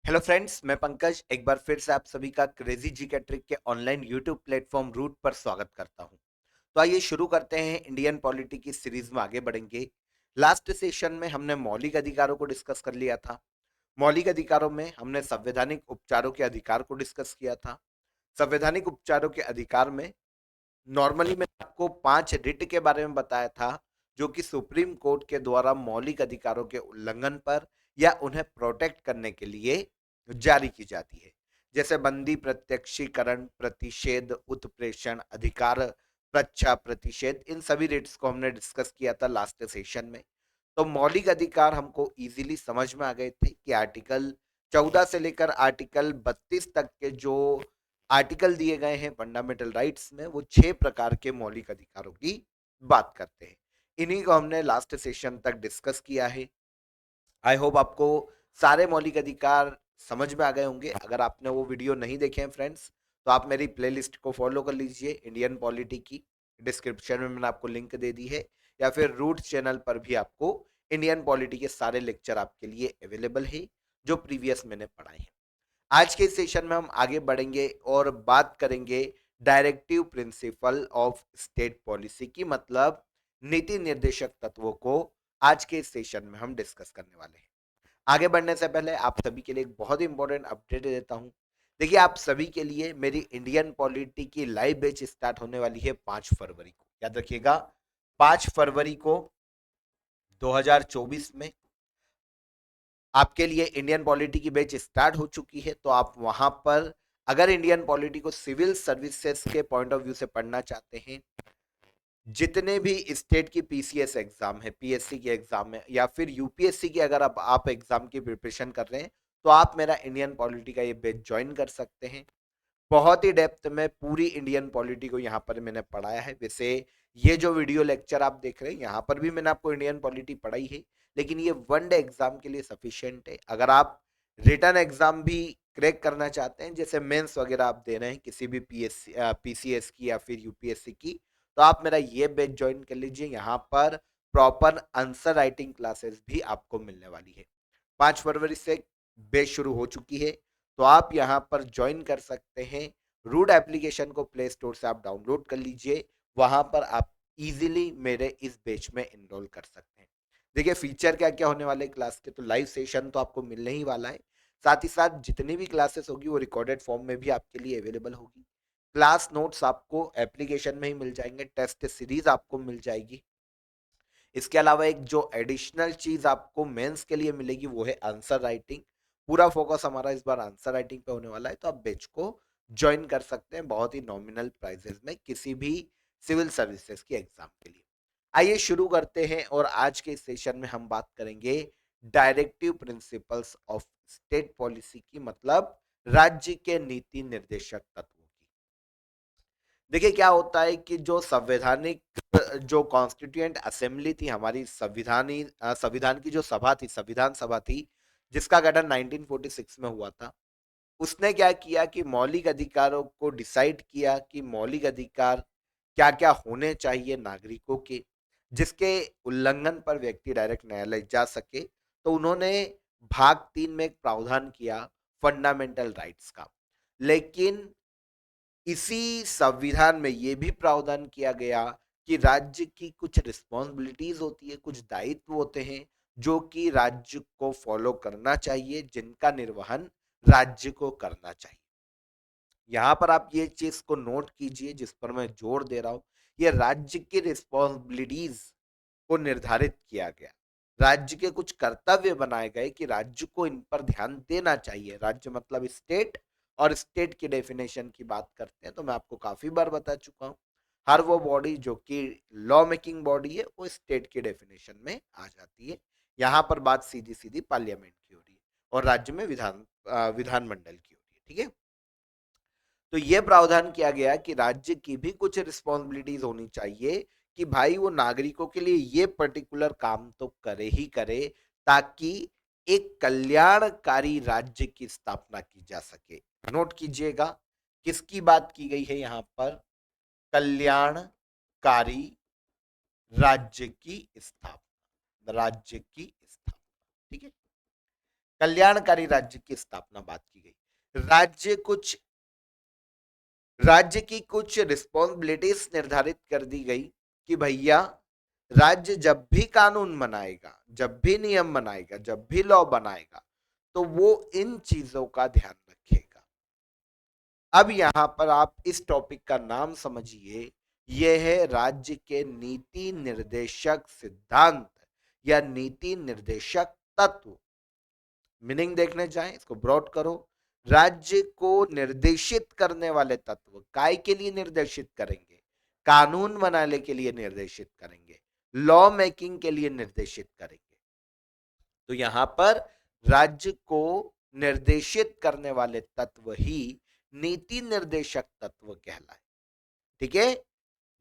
Hello friends, मैं पंकज एक बार फिर से आप सभी का क्रेजी जी के ट्रिक के ऑनलाइन यूट्यूब प्लेटफॉर्म रूट पर स्वागत करता हूं। तो आइए शुरू करते हैं। इंडियन पॉलिटी की सीरीज में आगे बढ़ेंगे। लास्ट सेशन में हमने मौलिक अधिकारों को डिस्कस कर लिया था। मौलिक अधिकारों में हमने संवैधानिक उपचारों के अधिकार को डिस्कस किया था। संवैधानिक उपचारों के अधिकार में नॉर्मली मैंने आपको 5 रिट के बारे में बताया था, जो कि सुप्रीम कोर्ट के द्वारा मौलिक अधिकारों के उल्लंघन पर या उन्हें प्रोटेक्ट करने के लिए जारी की जाती है। जैसे बंदी, प्रत्यक्षीकरण, प्रतिषेध, उत्प्रेषण, अधिकार प्रच्छा, प्रतिषेध, इन सभी रिट्स को हमने डिस्कस किया था लास्ट सेशन में। तो मौलिक अधिकार हमको इजीली समझ में आ गए थे कि आर्टिकल 14 से लेकर आर्टिकल 32 तक के जो आर्टिकल दिए गए हैं फंडामेंटल राइट्स में, वो 6 प्रकार के मौलिक अधिकारों की बात करते हैं। इन्हीं को हमने लास्ट सेशन तक डिस्कस किया है। आई होप आपको सारे मौलिक अधिकार समझ में आ गए होंगे। अगर आपने वो वीडियो नहीं देखे हैं फ्रेंड्स, तो आप मेरी प्लेलिस्ट को फॉलो कर लीजिए। इंडियन पॉलिटी की डिस्क्रिप्शन में मैंने आपको लिंक दे दी है, या फिर रूट चैनल पर भी आपको इंडियन पॉलिटी के सारे लेक्चर आपके लिए अवेलेबल है, जो प्रीवियस मैंने पढ़ाए हैं। आज के सेशन में हम आगे बढ़ेंगे और बात करेंगे directive principle of state policy की, मतलब नीति निर्देशक तत्वों को आज के सेशन में हम डिस्कस करने वाले हैं। आगे बढ़ने से पहले आप सभी के लिए एक बहुत ही इंपॉर्टेंट अपडेट देता हूं। देखिए, आप सभी के लिए मेरी इंडियन पॉलिटी की लाइव बैच स्टार्ट होने वाली है 5 फरवरी को। याद रखिएगा, 5 फरवरी को 2024 में आपके लिए इंडियन पॉलिटी की बैच स्टार्ट हो चुकी है। तो आप वहां पर अगर इंडियन पॉलिटी को सिविल सर्विसेज के पॉइंट ऑफ व्यू से पढ़ना चाहते हैं, जितने भी स्टेट की पीसीएस एग्जाम है, पीएससी की एग्जाम है, या फिर यूपीएससी की अगर आप एग्जाम की प्रिपरेशन कर रहे हैं, तो आप मेरा इंडियन पॉलिटी का ये बैच ज्वाइन कर सकते हैं। बहुत ही डेप्थ में पूरी इंडियन पॉलिटी को यहाँ पर मैंने पढ़ाया है। वैसे ये जो वीडियो लेक्चर आप देख रहे हैं, यहाँ पर भी मैंने आपको इंडियन पॉलिटी पढ़ाई है, लेकिन ये वन डे एग्जाम के लिए सफिशियंट है। अगर आप रिटर्न एग्जाम भी क्रैक करना चाहते हैं, जैसे मेंस वगैरह आप दे रहे हैं किसी भी पीसीएस की या फिर यूपीएससी की, तो आप मेरा ये बैच ज्वाइन कर लीजिए। यहाँ पर प्रॉपर आंसर राइटिंग क्लासेस भी आपको मिलने वाली है। 5 फरवरी से बैच शुरू हो चुकी है, तो आप यहाँ पर ज्वाइन कर सकते हैं। रूट एप्लीकेशन को प्ले स्टोर से आप डाउनलोड कर लीजिए। वहां पर आप इजीली मेरे इस बैच में इनरोल कर सकते हैं। देखिए, फीचर क्या क्या होने वाले क्लास के, तो लाइव सेशन तो आपको मिलने ही वाला है। साथ ही साथ जितनी भी क्लासेस होगी वो रिकॉर्डेड फॉर्म में भी आपके लिए अवेलेबल होगी। क्लास नोट्स आपको एप्लीकेशन में ही मिल जाएंगे, टेस्ट सीरीज आपको मिल जाएगी। इसके अलावा एक जो एडिशनल चीज आपको मेंस के लिए मिलेगी, वो है आंसर राइटिंग। पूरा फोकस हमारा इस बार आंसर राइटिंग पे होने वाला है, तो आप बैच को ज्वाइन कर सकते हैं बहुत ही नॉमिनल प्राइजेस में किसी भी सिविल सर्विसेज की एग्जाम के लिए। आइए शुरू करते हैं, और आज के सेशन में हम बात करेंगे directive principles of state policy की, मतलब राज्य के नीति निर्देशक तत्वों की। देखिए, क्या होता है कि जो संवैधानिक जो कॉन्स्टिट्यूएंट असेंबली थी हमारी, संविधान की जो सभा थी, संविधान सभा थी, जिसका गठन 1946 में हुआ था, उसने क्या किया कि मौलिक अधिकारों को डिसाइड किया कि मौलिक अधिकार क्या क्या होने चाहिए नागरिकों के, जिसके उल्लंघन पर व्यक्ति डायरेक्ट न्यायालय जा सके। तो उन्होंने भाग 3 में एक प्रावधान किया फंडामेंटल राइट्स का। लेकिन इसी संविधान में यह भी प्रावधान किया गया कि राज्य की कुछ रिस्पॉन्सिबिलिटीज होती है, कुछ दायित्व होते हैं, जो कि राज्य को फॉलो करना चाहिए, जिनका निर्वहन राज्य को करना चाहिए। यहां पर आप ये चीज को नोट कीजिए, जिस पर मैं जोर दे रहा हूं, ये राज्य की रिस्पॉन्सिबिलिटीज को निर्धारित किया गया। राज्य के कुछ कर्तव्य बनाए गए कि राज्य को इन पर ध्यान देना चाहिए। राज्य मतलब स्टेट, और स्टेट की डेफिनेशन की बात करते हैं तो मैं आपको काफी बार बता चुका हूं, हर वो बॉडी जो कि लॉ मेकिंग बॉडी है, वो स्टेट की डेफिनेशन में आ जाती है। यहां पर बात सीधी सीधी पार्लियामेंट की हो रही है, और राज्य में विधानमंडल की हो रही है। ठीक है, तो यह प्रावधान किया गया कि राज्य की भी कुछ रिस्पॉन्सिबिलिटीज होनी चाहिए, कि भाई वो नागरिकों के लिए ये पर्टिकुलर काम तो करे ही करे, ताकि एक कल्याणकारी राज्य की स्थापना की जा सके। नोट कीजिएगा, किसकी बात की गई है यहां पर? कल्याणकारी राज्य की स्थापना, राज्य की स्थापना। ठीक है, कल्याणकारी राज्य की स्थापना बात की गई। राज्य की कुछ रिस्पॉन्सिबिलिटीज निर्धारित कर दी गई कि भैया राज्य जब भी कानून बनाएगा, जब भी नियम बनाएगा, जब भी लॉ बनाएगा, तो वो इन चीजों का ध्यान रखेगा। अब यहां पर आप इस टॉपिक का नाम समझिए, यह है राज्य के नीति निर्देशक सिद्धांत या नीति निर्देशक तत्व। मीनिंग देखने जाएं, इसको ब्रॉड करो। राज्य को निर्देशित करने वाले तत्व काय के लिए निर्देशित करेंगे? कानून बनाने के लिए निर्देशित करेंगे, लॉ मेकिंग के लिए निर्देशित करेंगे। तो यहां पर राज्य को निर्देशित करने वाले तत्व ही नीति निर्देशक तत्व कहलाए। ठीक है,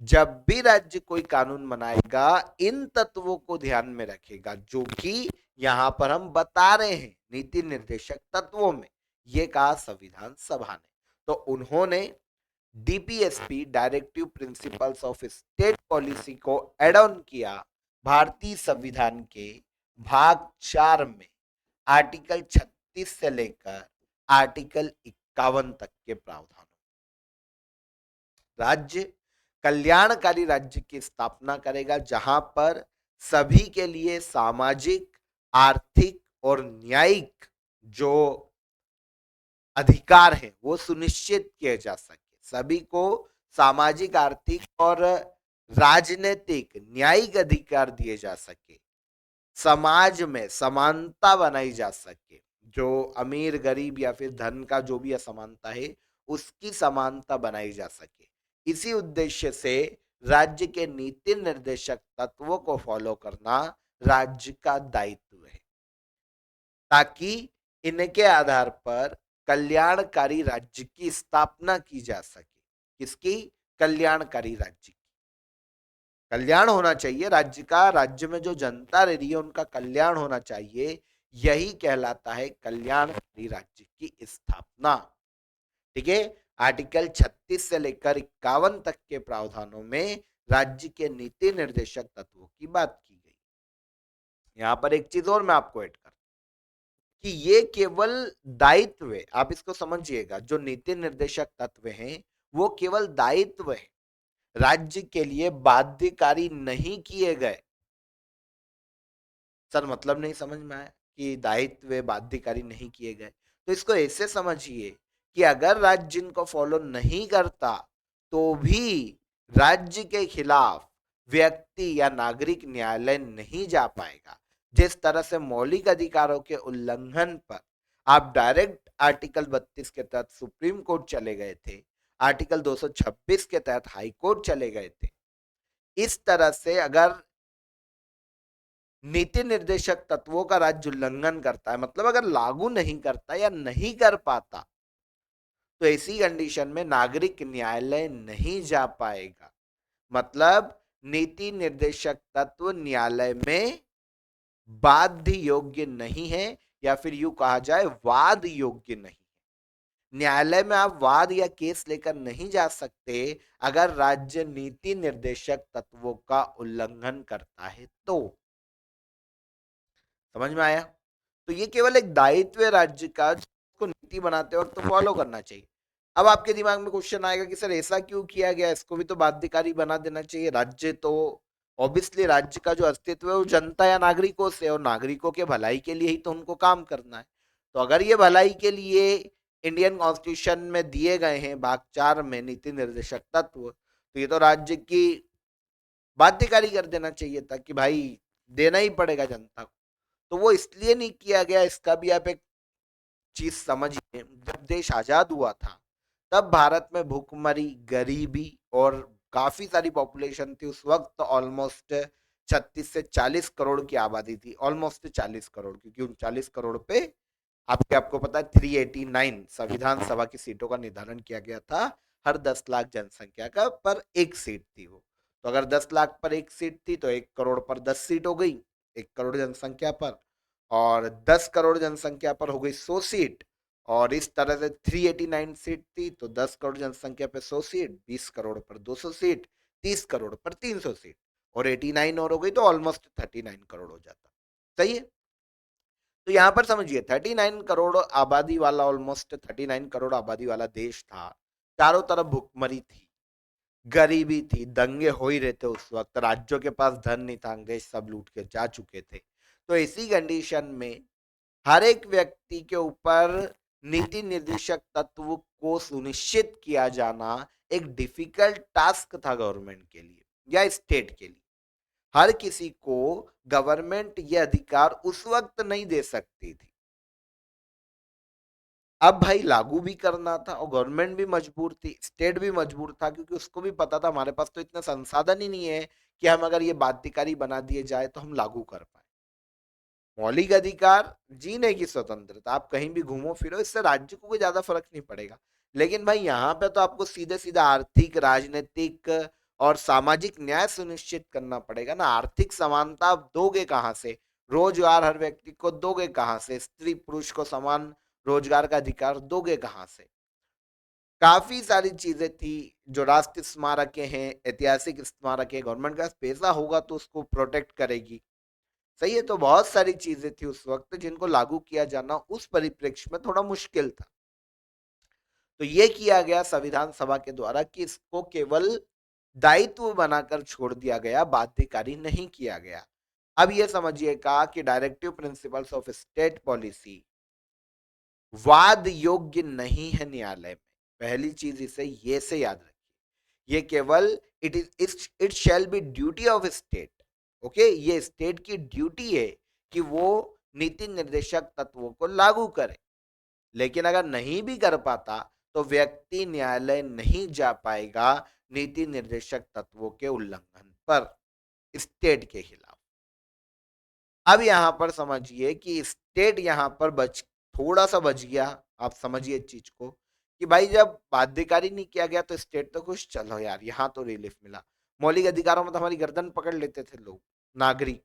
जब भी राज्य कोई कानून बनाएगा इन तत्वों को ध्यान में रखेगा, जो कि यहां पर हम बता रहे हैं नीति निर्देशक तत्वों में। ये कहा संविधान सभा ने। तो उन्होंने DPSP, directive principles of state policy को एड ऑन किया भारतीय संविधान के भाग 4 में, आर्टिकल 36 से लेकर आर्टिकल 51 तक के प्रावधानों। राज्य कल्याणकारी राज्य की स्थापना करेगा जहां पर सभी के लिए सामाजिक, आर्थिक और न्यायिक जो अधिकार है वो सुनिश्चित किए जा सके। सभी को सामाजिक, आर्थिक और राजनीतिक न्यायिक अधिकार दिए जा सके। समाज में समानता बनाई जा सके, जो अमीर गरीब या फिर धन का जो भी असमानता है उसकी समानता बनाई जा सके। इसी उद्देश्य से राज्य के नीति निर्देशक तत्वों को फॉलो करना राज्य का दायित्व है, ताकि इनके आधार पर कल्याणकारी राज्य की स्थापना की जा सके। किसकी? कल्याणकारी राज्य की। कल्याण होना चाहिए राज्य का, राज्य में जो जनता रह रही है उनका कल्याण होना चाहिए। यही कहलाता है कल्याणकारी राज्य की स्थापना। ठीक है, आर्टिकल 36 से लेकर 51 तक के प्रावधानों में राज्य के नीति निर्देशक तत्वों की बात की गई। यहां पर एक चीज और मैं आपको ऐड कर कि ये केवल दायित्व है, आप इसको समझिएगा। जो नीति निर्देशक तत्व हैं वो केवल दायित्व है, राज्य के लिए बाध्यकारी नहीं किए गए। सर मतलब नहीं समझ में आया कि दायित्व बाध्यकारी नहीं किए गए। तो इसको ऐसे समझिए कि अगर राज्य इनको फॉलो नहीं करता तो भी राज्य के खिलाफ व्यक्ति या नागरिक न्यायालय नहीं जा पाएगा। जिस तरह से मौलिक अधिकारों के उल्लंघन पर आप डायरेक्ट आर्टिकल 32 के तहत सुप्रीम कोर्ट चले गए थे, आर्टिकल 226 के तहत हाई कोर्ट चले गए थे, इस तरह से अगर नीति निर्देशक तत्वों का राज्य उल्लंघन करता है, मतलब अगर लागू नहीं करता या नहीं कर पाता, तो ऐसी कंडीशन में नागरिक न्यायालय नहीं जा पाएगा। मतलब नीति निर्देशक तत्व न्यायालय में बाध्य योग्य नहीं है, या फिर यूं कहा जाए वाद योग्य नहीं है। न्यायालय में आप वाद या केस लेकर नहीं जा सकते अगर राज्य नीति निर्देशक तत्वों का उल्लंघन करता है तो। समझ में आया? तो ये केवल एक दायित्व है राज्य का, जिसको नीति बनाते वक्त तो फॉलो करना चाहिए। अब आपके दिमाग में क्वेश्चन आएगा कि सर ऐसा क्यों किया गया, इसको भी तो बाध्यकारी बना देना चाहिए। राज्य तो ऑब्वियसली राज्य का जो अस्तित्व है वो जनता या नागरिकों से, और नागरिकों के भलाई के लिए ही तो उनको काम करना है। तो अगर ये भलाई के लिए इंडियन कॉन्स्टिट्यूशन में दिए गए हैं भाग 4 में नीति निर्देशक तत्व, तो ये तो राज्य की बाध्यकारी कर देना चाहिए था कि भाई देना ही पड़ेगा जनता को। तो वो इसलिए नहीं किया गया, इसका भी आप एक चीज समझिए। जब देश आजाद हुआ था तब भारत में भूखमरी, गरीबी और काफी सारी पॉपुलेशन थी। उस वक्त ऑलमोस्ट 36 से 40 करोड़ की आबादी थी, ऑलमोस्ट 40 करोड़, क्योंकि 39 करोड़ पे आपको पता है 389 संविधान सभा की सीटों का निर्धारण किया गया था। हर 10 लाख जनसंख्या का पर एक सीट थी वो। तो अगर 10 लाख पर एक सीट थी तो 1 करोड़ पर 10 सीट हो गई, 1 करोड़ जनसंख्या पर, और 10 करोड़ जनसंख्या पर हो गई 100 सीट। और इस तरह से 389 सीट थी तो 10 करोड़ जनसंख्या पे 100 सीट, 20 करोड़ पर 200 सीट, 30 करोड़ पर 300 सीट, और 89 और हो गई तो ऑलमोस्ट 39 करोड़ हो जाता। सही है? तो यहां पर समझिए 39 करोड़ आबादी वाला, ऑलमोस्ट 39 करोड़ आबादी वाला देश था, चारों तरफ भुखमरी थी, गरीबी थी, दंगे हो ही रहे थे उस वक्त, राज्यों के पास धन नहीं था, अंग्रेज सब लूट के जा चुके थे। तो इसी कंडीशन में हर एक व्यक्ति के ऊपर नीति निर्देशक तत्व को सुनिश्चित किया जाना एक डिफिकल्ट टास्क था गवर्नमेंट के लिए या स्टेट के लिए। हर किसी को गवर्नमेंट ये अधिकार उस वक्त नहीं दे सकती थी। अब भाई लागू भी करना था और गवर्नमेंट भी मजबूर थी, स्टेट भी मजबूर था, क्योंकि उसको भी पता था हमारे पास तो इतना संसाधन ही नहीं है कि हम अगर ये बाध्यकारी बना दिए जाए तो हम लागू कर पाए। मौलिक अधिकार, जीने की स्वतंत्रता, आप कहीं भी घूमो फिरो, इससे राज्य को कोई ज्यादा फर्क नहीं पड़ेगा। लेकिन भाई यहाँ पे तो आपको सीधे सीधा आर्थिक, राजनीतिक और सामाजिक न्याय सुनिश्चित करना पड़ेगा ना। आर्थिक समानता आप दोगे कहाँ से, रोजगार हर व्यक्ति को दोगे कहाँ से, स्त्री पुरुष को समान रोजगार का अधिकार दोगे कहाँ से। काफी सारी चीजें थी, जो राष्ट्रीय स्मारक हैं, ऐतिहासिक स्मारक है, गवर्नमेंट का पैसा होगा तो उसको प्रोटेक्ट करेगी। सही है, तो बहुत सारी चीजें थी उस वक्त जिनको लागू किया जाना उस परिप्रेक्ष्य में थोड़ा मुश्किल था। तो ये किया गया संविधान सभा के द्वारा कि इसको केवल दायित्व बनाकर छोड़ दिया गया, बाध्यकारी नहीं किया गया। अब ये समझिएगा कि directive principles of state policy वाद योग्य नहीं है न्यायालय में। पहली चीज इसे ये से याद रखिए, ये केवल it shall be duty of state. Okay, ये स्टेट की ड्यूटी है कि वो नीति निर्देशक तत्वों को लागू करे। लेकिन अगर नहीं भी कर पाता तो व्यक्ति न्यायालय नहीं जा पाएगा नीति निर्देशक तत्वों के उल्लंघन पर, स्टेट के खिलाफ। अब यहां पर समझिए कि स्टेट यहां पर थोड़ा सा बच गया। आप समझिए इस चीज को कि भाई जब बाध्यकारी नहीं किया गया तो स्टेट तो खुश, चलो यार यहाँ तो रिलीफ मिला। मौलिक अधिकारों में तो हमारी गर्दन पकड़ लेते थे लोग, नागरिक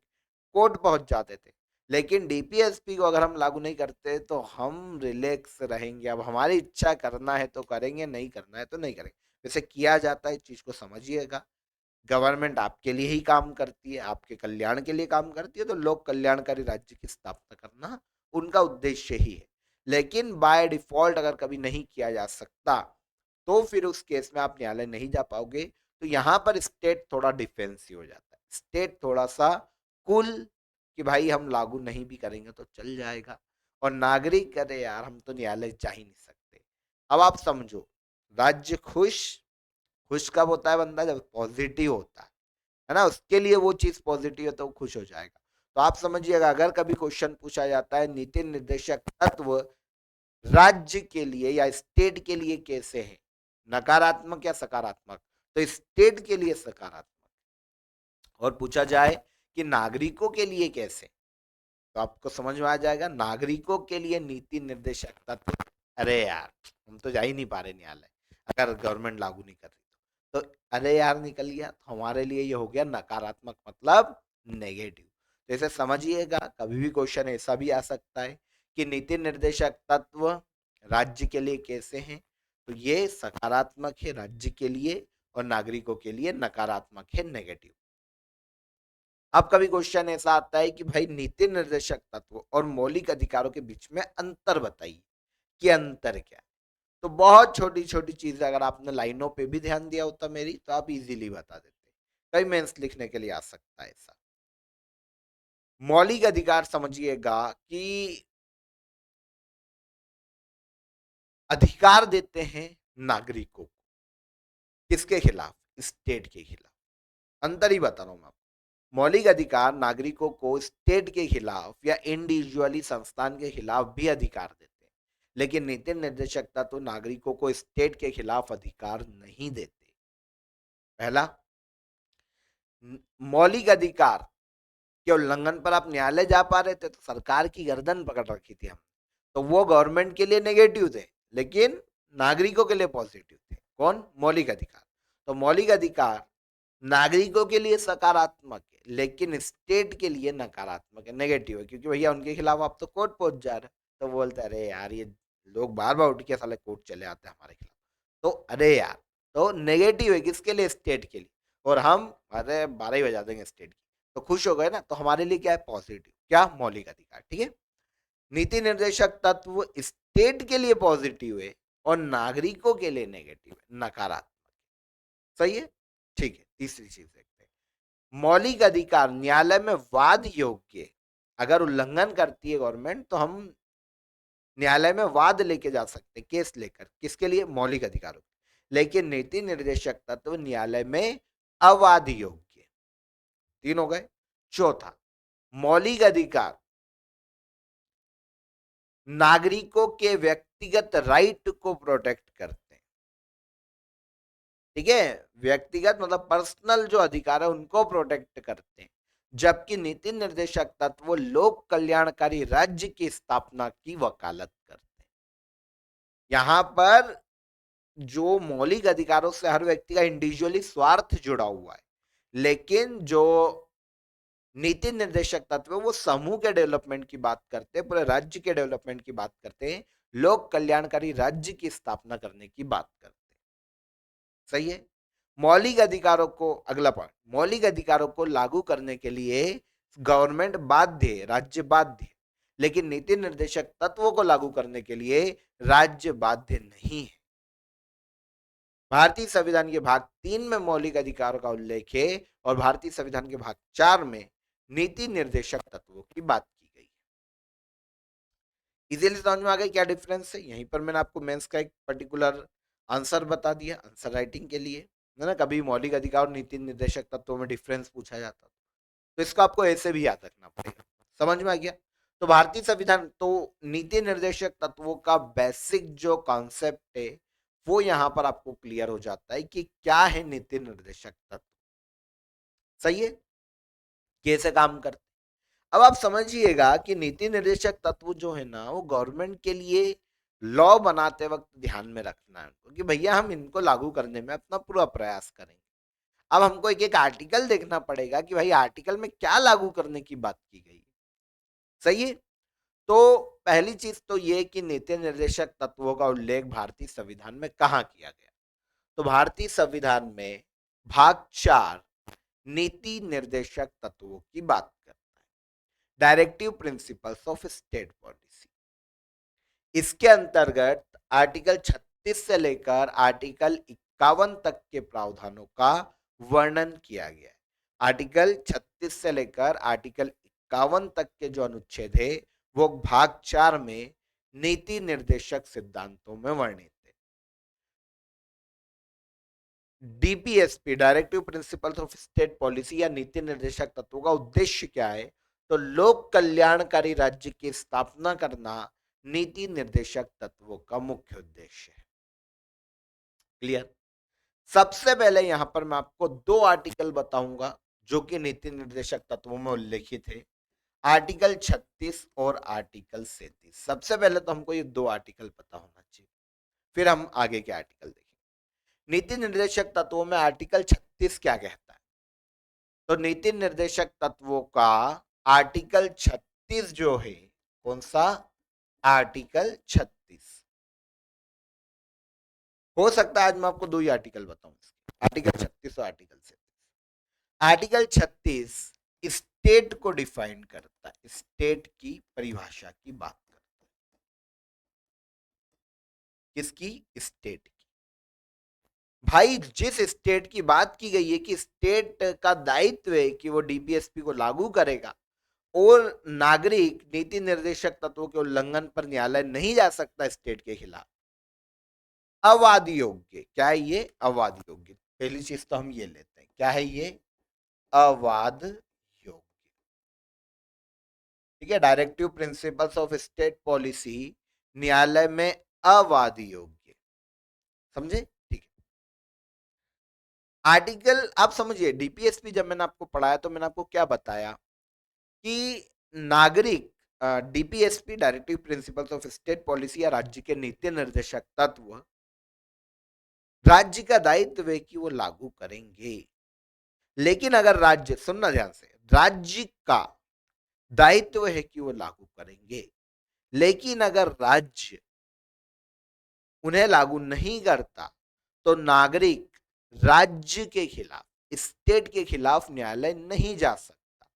कोर्ट पहुंच जाते थे। लेकिन डीपीएसपी को अगर हम लागू नहीं करते तो हम रिलैक्स रहेंगे, अब हमारी इच्छा करना है तो करेंगे, नहीं करना है तो नहीं करेंगे। वैसे किया जाता है, इस चीज को समझिएगा। गवर्नमेंट आपके लिए ही काम करती है, आपके कल्याण के लिए काम करती है, तो लोक कल्याणकारी राज्य की स्थापना करना उनका उद्देश्य ही है। लेकिन बाय डिफॉल्ट अगर कभी नहीं किया जा सकता तो फिर उस केस में आप न्यायालय नहीं जा पाओगे। तो यहां पर स्टेट थोड़ा डिफेंसिव हो जाता है, स्टेट थोड़ा सा कुल कि भाई हम लागू नहीं भी करेंगे तो चल जाएगा। और नागरिक करे यार हम तो न्यायालय जा ही नहीं सकते। अब आप समझो, राज्य खुश, खुश कब होता है बंदा, जब पॉजिटिव होता है ना, उसके लिए वो चीज पॉजिटिव है तो वो खुश हो जाएगा। तो आप समझिएगा, अगर कभी क्वेश्चन पूछा जाता है नीति निर्देशक तत्व राज्य के लिए या स्टेट के लिए कैसे है, नकारात्मक या सकारात्मक, तो स्टेट के लिए सकारात्मक। और पूछा जाए कि नागरिकों के लिए कैसे, तो आपको समझ में आ जाएगा नागरिकों के लिए नीति निर्देशक तत्व, अरे यार हम तो जा ही नहीं पा रहे न्यायालय अगर गवर्नमेंट लागू नहीं कर रही तो अरे यार निकल गया, तो हमारे लिए ये हो गया नकारात्मक, मतलब नेगेटिव। जैसे समझिएगा, कभी भी क्वेश्चन ऐसा भी आ सकता है कि नीति निर्देशक तत्व राज्य के लिए कैसे हैं, तो ये सकारात्मक है राज्य के लिए और नागरिकों के लिए नकारात्मक है, नेगेटिव। अब कभी क्वेश्चन ऐसा आता है कि भाई नीति निर्देशक तत्व और मौलिक अधिकारों के बीच में अंतर बताइए कि अंतर क्या है। तो बहुत छोटी छोटी चीजें अगर आपने लाइनों पे भी ध्यान दिया होता मेरी, तो आप इजीली बता देते। कई मेंस लिखने के लिए आ सकता है ऐसा। मौलिक अधिकार समझिएगा कि अधिकार देते हैं नागरिकों को, किसके खिलाफ, स्टेट के खिलाफ। अंतर ही बता रहा हूं मैं आपको। मौलिक अधिकार नागरिकों को स्टेट के खिलाफ या इंडिविजुअली संस्थान के खिलाफ भी अधिकार देते हैं, लेकिन नीति निर्देशकता तो नागरिकों को स्टेट के खिलाफ अधिकार नहीं देते। पहला, मौलिक अधिकार के उल्लंघन पर आप न्यायालय जा पा रहे थे तो सरकार की गर्दन पकड़ रखी थी हम, तो वो गवर्नमेंट के लिए नेगेटिव थे, लेकिन नागरिकों के लिए पॉजिटिव थे। कौन, मौलिक अधिकार। तो मौलिक अधिकार नागरिकों के लिए सकारात्मक है लेकिन स्टेट के लिए नकारात्मक है, नेगेटिव है, क्योंकि भैया उनके खिलाफ आप तो कोर्ट पहुंच जा रहे हैं। तो बोलते अरे यार ये लोग बार बार उठ के साले कोर्ट चले आते हैं हमारे खिलाफ, तो अरे यार, तो नेगेटिव है किसके लिए, स्टेट के लिए। और हम अरे 12 ही बजा देंगे स्टेट की, तो खुश हो गए ना, तो हमारे लिए क्या है, पॉजिटिव, क्या, मौलिक अधिकार। ठीक है। नीति निर्देशक तत्व स्टेट के लिए पॉजिटिव है और नागरिकों के लिए नेगेटिव है, नकारात्मक। सही है, ठीक है। तीसरी चीज देखते हैं, मौलिक अधिकार न्यायालय में वाद योग्य, अगर उल्लंघन करती है गवर्नमेंट तो हम न्यायालय में वाद लेके जा सकते हैं, केस लेकर, किसके लिए? मौलिक अधिकारों। लेकिन नीति निर्देशक तत्व न्यायालय में अवाद योग्य। 3 हो गए। चौथा, मौलिक अधिकार नागरिकों के व्यक्तिगत राइट को प्रोटेक्ट करते हैं। ठीक है, व्यक्तिगत मतलब पर्सनल जो अधिकार है उनको प्रोटेक्ट करते हैं, जबकि नीति निर्देशक तत्व लोक कल्याणकारी राज्य की स्थापना की वकालत करते हैं। यहां पर जो मौलिक अधिकारों से हर व्यक्ति का इंडिविजुअली स्वार्थ जुड़ा हुआ है, लेकिन जो नीति निर्देशक तत्व वो समूह के डेवलपमेंट की बात करते हैं, पूरे राज्य के डेवलपमेंट की बात करते हैं, लोक कल्याणकारी राज्य की स्थापना करने की बात करते हैं। सही है। मौलिक अधिकारों को, अगला पॉइंट, मौलिक अधिकारों को लागू करने के लिए गवर्नमेंट बाध्य है, राज्य बाध्य है, लेकिन नीति निर्देशक तत्वों को लागू करने के लिए राज्य बाध्य नहीं है। भारतीय संविधान के भाग 3 में मौलिक अधिकारों का उल्लेख है और भारतीय संविधान के भाग 4 में नीति निर्देशक तत्वों की बात की गई है। इजीली समझ में आ गई क्या डिफरेंस है? यहीं पर मैंने आपको मेंस का एक पर्टिकुलर आंसर बता दिया, आंसर राइटिंग के लिए है ना। कभी मौलिक अधिकार और नीति निर्देशक तत्वों में डिफरेंस पूछा जाता तो इसको आपको ऐसे भी याद रखना पड़ेगा। समझ में आ गया? तो भारतीय संविधान, तो नीति निर्देशक तत्वों का बेसिक जो कॉन्सेप्ट है वो यहां पर आपको क्लियर हो जाता है कि क्या है नीति निर्देशक तत्व। सही है, कैसे काम करते। अब आप समझिएगा कि नीति निर्देशक तत्व जो है ना, वो गवर्नमेंट के लिए लॉ बनाते वक्त ध्यान में रखना है कि भैया हम इनको लागू करने में अपना पूरा प्रयास करेंगे। अब हमको एक एक आर्टिकल देखना पड़ेगा कि भाई आर्टिकल में क्या लागू करने की बात की गई। सही है। तो पहली चीज तो ये कि नीति निर्देशक तत्वों का उल्लेख भारतीय संविधान में कहाँ किया गया? तो भारतीय संविधान में भाग 4 नीति निर्देशक तत्वों की बात करता है, directive principles of state policy. इसके अंतर्गत आर्टिकल 36 से लेकर आर्टिकल 51 तक के प्रावधानों का वर्णन किया गया है। आर्टिकल 36 से लेकर आर्टिकल 51 तक के जो अनुच्छेद है वो भाग 4 में नीति निर्देशक सिद्धांतों में वर्णित है। DPSP, directive principles of state policy या नीति निर्देशक तत्वों का उद्देश्य क्या है? तो लोक कल्याणकारी राज्य की स्थापना करना नीति निर्देशक तत्वों का मुख्य उद्देश्य है। क्लियर? सबसे पहले यहां पर मैं आपको 2 आर्टिकल बताऊंगा जो कि नीति निर्देशक तत्वों में उल्लेखित है, आर्टिकल 36 और आर्टिकल 37। सबसे पहले तो हमको ये 2 आर्टिकल पता होना चाहिए, फिर हम आगे के आर्टिकल देखेंगे। नीति निर्देशक तत्वों में आर्टिकल 36 क्या कहता है? तो नीति निर्देशक तत्वों का आर्टिकल 36 जो है, कौन सा? आर्टिकल 36। हो सकता है आज मैं आपको 2 ही आर्टिकल बताऊं, आर्टिकल 36 और आर्टिकल 37। आर्टिकल 36 स्टेट को डिफाइन करता है, स्टेट की परिभाषा की बात करता है। किसकी? स्टेट की। भाई जिस स्टेट की बात की गई है कि स्टेट का दायित्व है कि वो डीपीएसपी को लागू करेगा और नागरिक नीति निर्देशक तत्वों के उल्लंघन पर न्यायालय नहीं जा सकता स्टेट के खिलाफ। अवाद योग्य, क्या है ये? अवाद योग्य। पहली चीज तो हम ये लेते हैं, क्या है ये? अवाद योग्य। ठीक है, directive principles of state policy न्यायालय में अवाद योग्य। समझे? ठीक है। आर्टिकल आप समझिए, डीपीएसपी जब मैंने आपको पढ़ाया तो मैंने आपको क्या बताया कि नागरिक, DPSP directive principles of state policy या राज्य के नीति निर्देशक तत्व राज्य का दायित्व है कि वो लागू करेंगे। लेकिन अगर राज्य, सुनना ध्यान से, राज्य का दायित्व है कि वो लागू करेंगे, लेकिन अगर राज्य उन्हें लागू नहीं करता तो नागरिक राज्य के खिलाफ, स्टेट के खिलाफ न्यायालय नहीं जा सकता।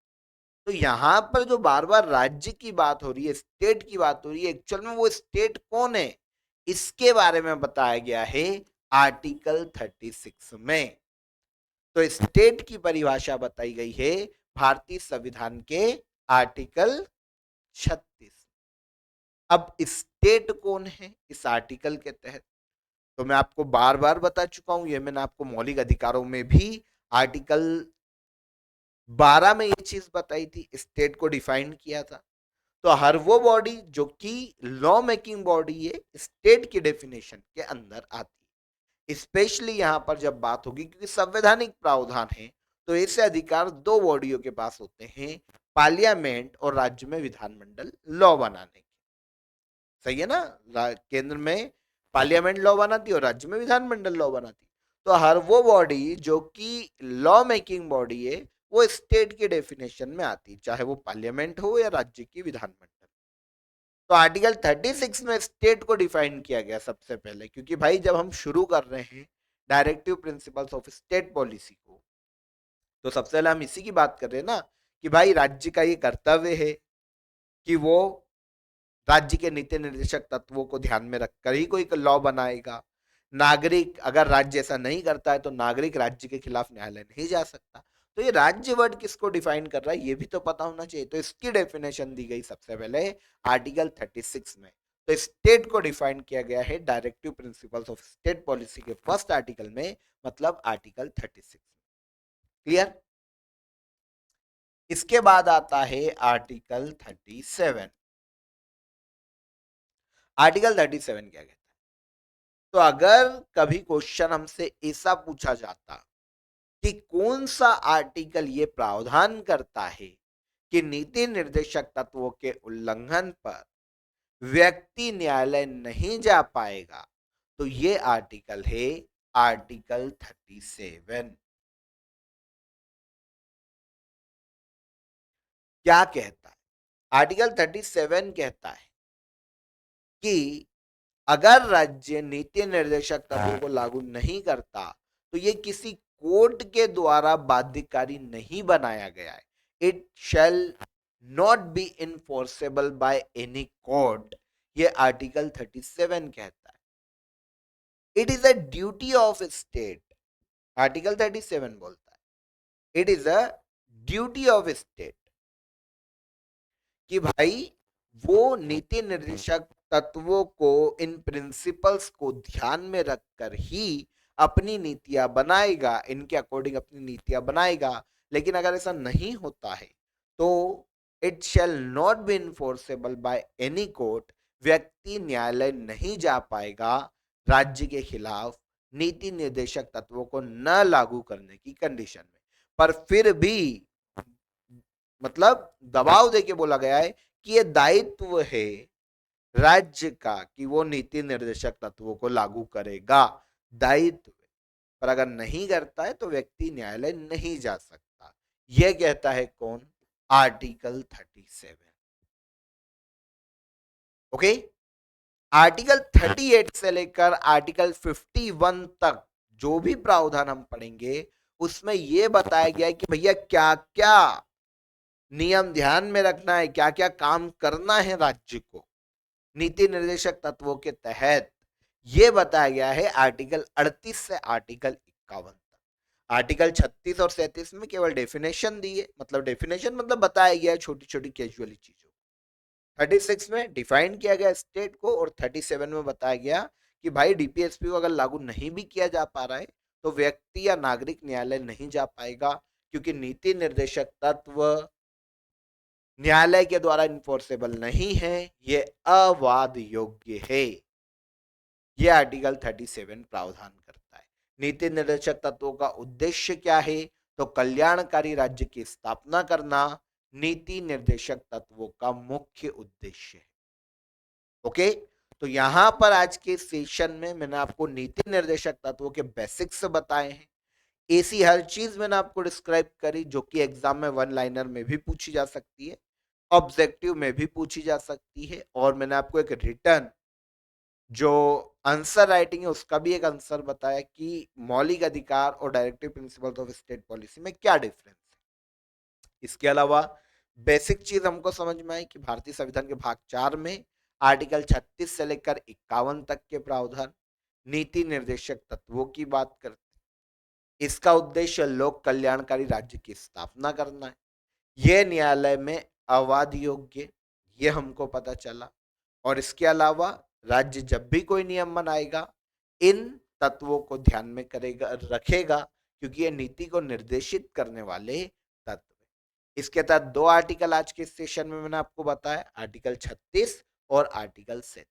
तो यहां पर जो बार बार राज्य की बात हो रही है, स्टेट की बात हो रही है, एक्चुअल में वो स्टेट कौन है, इसके बारे में बताया गया है आर्टिकल 36 में। तो स्टेट की परिभाषा बताई गई है भारतीय संविधान के आर्टिकल 36। अब स्टेट कौन है इस आर्टिकल के तहत, तो मैं आपको बार बार बता चुका हूं, ये मैंने आपको मौलिक अधिकारों में भी आर्टिकल 12 में ये चीज बताई थी, स्टेट को डिफाइन किया था। तो हर वो बॉडी जो कि लॉ मेकिंग बॉडी है, स्टेट की डेफिनेशन के अंदर आती है। स्पेशली यहां पर जब बात होगी, क्योंकि संवैधानिक प्रावधान है, तो ऐसे अधिकार दो बॉडियों के पास होते हैं, पार्लियामेंट और राज्य में विधानमंडल लॉ बनाने के। सही है ना, केंद्र में पार्लियामेंट लॉ बनाती है और राज्य में विधानमंडल लॉ बनाती है। तो हर वो बॉडी जो कि लॉ मेकिंग बॉडी है, वो स्टेट की डेफिनेशन में आती है, चाहे वो पार्लियामेंट हो या राज्य की विधानमंडल। तो आर्टिकल 36 में स्टेट को डिफाइन किया गया सबसे पहले, क्योंकि भाई जब हम शुरू कर रहे हैं directive principles of state policy को, तो सबसे पहले हम इसी की बात कर रहे हैं ना, कि भाई राज्य का ये कर्तव्य है कि वो राज्य के नीति निर्देशक तत्वों को ध्यान में रखकर ही कोई लॉ बनाएगा। नागरिक, अगर राज्य ऐसा नहीं करता है तो नागरिक राज्य के खिलाफ न्यायालय नहीं जा सकता। तो ये राज्य वर्ड किसको डिफाइन कर रहा है, ये भी तो पता होना चाहिए। तो इसकी डेफिनेशन दी गई सबसे पहले आर्टिकल 36 में। तो स्टेट को डिफाइन किया गया है directive principles of state policy के फर्स्ट आर्टिकल में, मतलब आर्टिकल 36। क्लियर। इसके बाद आता है आर्टिकल 37। आर्टिकल 37 क्या कहता है, तो अगर कभी क्वेश्चन हमसे ऐसा पूछा जाता कि कौन सा आर्टिकल ये प्रावधान करता है कि नीति निर्देशक तत्वों के उल्लंघन पर व्यक्ति न्यायालय नहीं जा पाएगा, तो ये आर्टिकल है आर्टिकल 37। क्या कहता है, आर्टिकल 37 कहता है कि अगर राज्य नीति निर्देशक तत्वों को लागू नहीं करता, तो ये किसी कोर्ट के द्वारा बाध्यकारी नहीं बनाया गया है। It shall not be enforceable by any court, ये आर्टिकल 37 कहता है। It is a duty of state, article 37 बोलता है it is a duty of state, कि भाई वो नीति निर्देशक तत्वों को, इन प्रिंसिपल्स को ध्यान में रखकर ही अपनी नीतियां बनाएगा, इनके अकॉर्डिंग अपनी नीतियां बनाएगा। लेकिन अगर ऐसा नहीं होता है तो it shall not be enforceable by any court, व्यक्ति न्यायालय नहीं जा पाएगा राज्य के खिलाफ नीति निर्देशक तत्वों को न लागू करने की कंडीशन में। पर फिर भी मतलब दबाव देके बोला गया है कि ये दायित्व है राज्य का कि वो नीति निर्देशक तत्वों को लागू करेगा, दायित्व। पर अगर नहीं करता है तो व्यक्ति न्यायालय नहीं जा सकता। यह कहता है कौन, आर्टिकल 37। ओके। आर्टिकल 38 से लेकर आर्टिकल 51 तक जो भी प्रावधान हम पढ़ेंगे, उसमें यह बताया गया है कि भैया क्या क्या नियम ध्यान में रखना है, क्या क्या काम करना है राज्य को नीति निर्देशक तत्वों के तहत। यह बताया गया है आर्टिकल 38 से आर्टिकल 51 तक। आर्टिकल 36 और 37 में केवल डेफिनेशन दी है, मतलब डेफिनेशन मतलब बताया गया है छोटी छोटी कैजुअली चीजों। 36 में डिफाइन किया गया स्टेट को, और 37 में बताया गया कि भाई डीपीएसपी को अगर लागू नहीं भी किया जा पा रहा है तो व्यक्ति या नागरिक न्यायालय नहीं जा पाएगा, क्योंकि नीति निर्देशक तत्व न्यायालय के द्वारा इन्फोर्सेबल नहीं है, ये अवाद योग्य है। ये आर्टिकल 37 प्रावधान करता है। नीति निर्देशक तत्वों का उद्देश्य क्या है, तो कल्याणकारी राज्य की स्थापना करना नीति निर्देशक तत्वों का मुख्य उद्देश्य है। ओके। तो यहां पर आज के सेशन में मैंने आपको नीति निर्देशक तत्वों के बेसिक्स बताए हैं। ऐसी हर चीज मैंने आपको डिस्क्राइब करी जो कि एग्जाम में वन लाइनर में भी पूछी जा सकती है, ऑब्जेक्टिव में भी पूछी जा सकती है, और मैंने आपको एक रिटर्न जो आंसर राइटिंग है उसका भी एक आंसर बताया कि मौलिक अधिकार और directive principles of state policy में क्या डिफरेंस है। इसके अलावा बेसिक चीज हमको समझ में आई कि भारतीय संविधान के भाग 4 में आर्टिकल 36 से लेकर 51 तक के प्रावधान नीति निर्देशक तत्वों की बात करते हैं। इसका उद्देश्य लोक कल्याणकारी राज्य की स्थापना करना है। यह न्यायालय में अवाद योग्य, ये हमको पता चला। और इसके अलावा राज्य जब भी कोई नियम बनाएगा इन तत्वों को ध्यान में करेगा, रखेगा, क्योंकि ये नीति को निर्देशित करने वाले तत्व हैं। इसके तहत दो आर्टिकल आज के सेशन में मैंने आपको बताया, आर्टिकल 36 और आर्टिकल 37।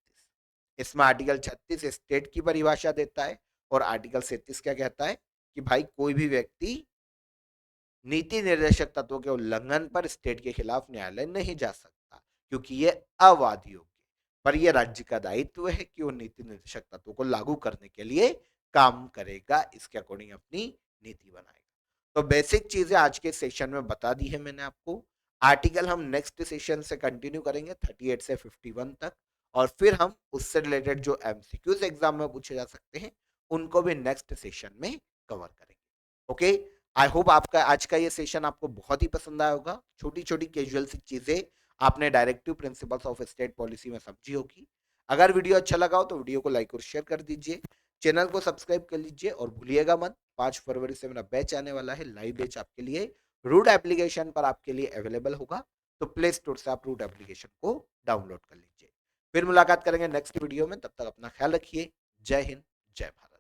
इसमें आर्टिकल 36 स्टेट की परिभाषा देता है और आर्टिकल 37 क्या कहता है कि भाई कोई भी व्यक्ति नीति निर्देशक तत्वों के उल्लंघन पर स्टेट के खिलाफ न्यायालय नहीं जा सकता, क्योंकि ये अवाद योग्य, पर यह राज्य का दायित्व है कि वो नीति निर्देशक तत्वों को लागू करने के लिए काम करेगा, इसके अकॉर्डिंग अपनी नीति बनाएगा। तो बेसिक चीजें आज के सेशन में बता दी है मैंने आपको। आर्टिकल हम नेक्स्ट सेशन से कंटिन्यू करेंगे 38 से 51 तक, और फिर हम उससे रिलेटेड जो एमसीक्यूज एग्जाम में पूछे जा सकते हैं उनको भी नेक्स्ट सेशन में कवर करेंगे। ओके, आई होप आपका आज का ये सेशन आपको बहुत ही पसंद आया होगा। छोटी छोटी कैजुअल सी चीजें आपने directive principles of state policy में समझी होगी। अगर वीडियो अच्छा लगा हो तो वीडियो को लाइक और शेयर कर दीजिए, चैनल को सब्सक्राइब कर लीजिए, और भूलिएगा मत 5 फरवरी से मेरा बैच आने वाला है, लाइव बैच आपके लिए रूट एप्लीकेशन पर आपके लिए अवेलेबल होगा। तो प्ले स्टोर से आप रूट एप्लीकेशन को डाउनलोड कर लीजिए। फिर मुलाकात करेंगे नेक्स्ट वीडियो में, तब तक अपना ख्याल रखिए। जय हिंद, जय भारत।